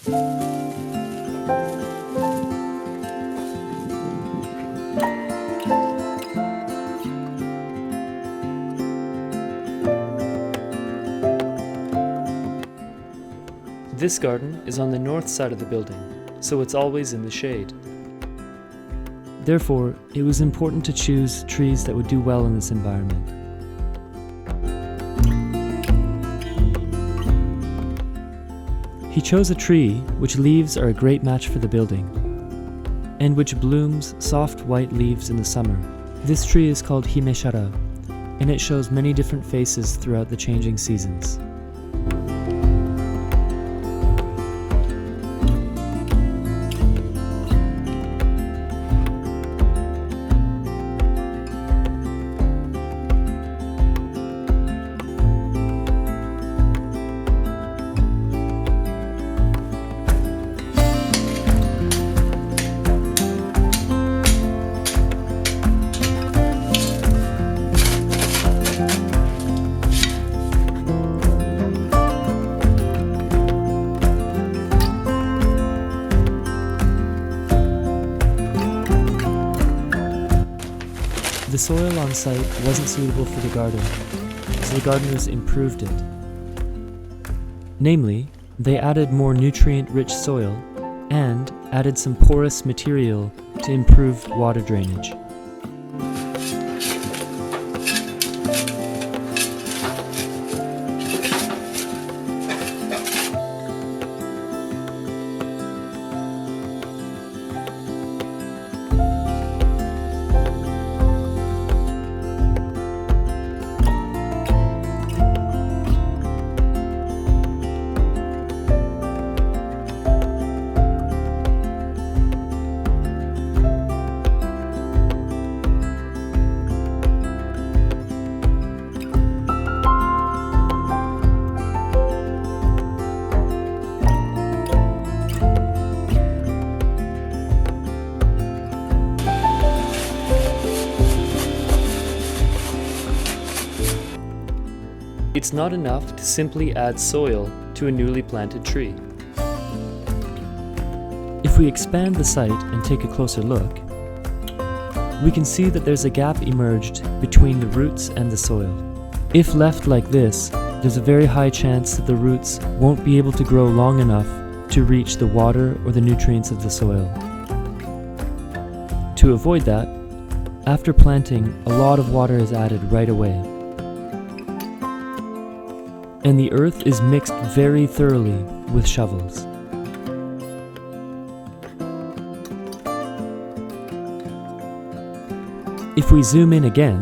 This garden is on the north side of the building, so it's always in the shade. Therefore, it was important to choose trees that would do well in this environment. He chose a tree which leaves are a great match for the building, and which blooms soft white leaves in the summer. This tree is called Himeshara, and it shows many different faces throughout the changing seasons. The soil on site wasn't suitable for the garden, so the gardeners improved it. Namely, they added more nutrient-rich soil and added some porous material to improve water drainage. It's not enough to simply add soil to a newly planted tree. If we expand the site and take a closer look, we can see that there's a gap emerged between the roots and the soil. If left like this, there's a very high chance that the roots won't be able to grow long enough to reach the water or the nutrients of the soil. To avoid that, after planting, a lot of water is added right away. And the earth is mixed very thoroughly with shovels. If we zoom in again,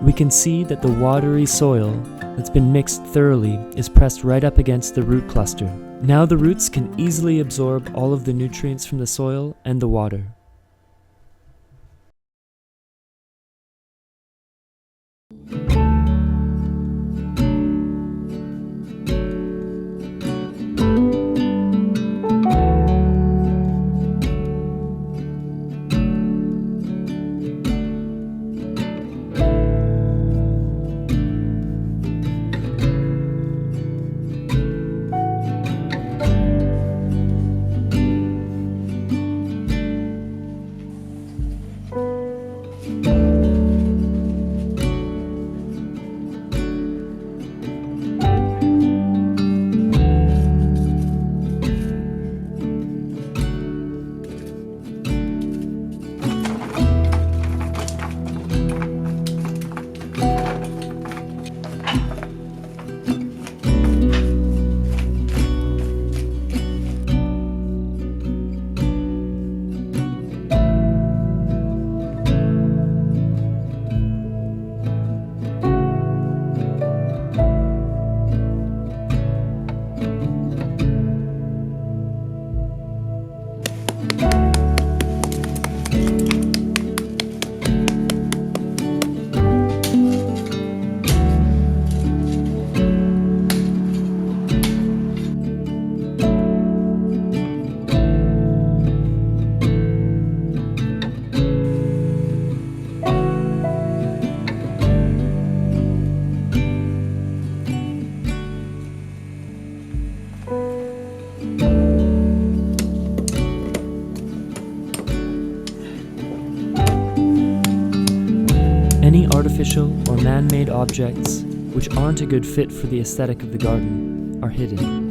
we can see that the watery soil that's been mixed thoroughly is pressed right up against the root cluster. Now the roots can easily absorb all of the nutrients from the soil and the water. artificial or man-made objects which aren't a good fit for the aesthetic of the garden are hidden.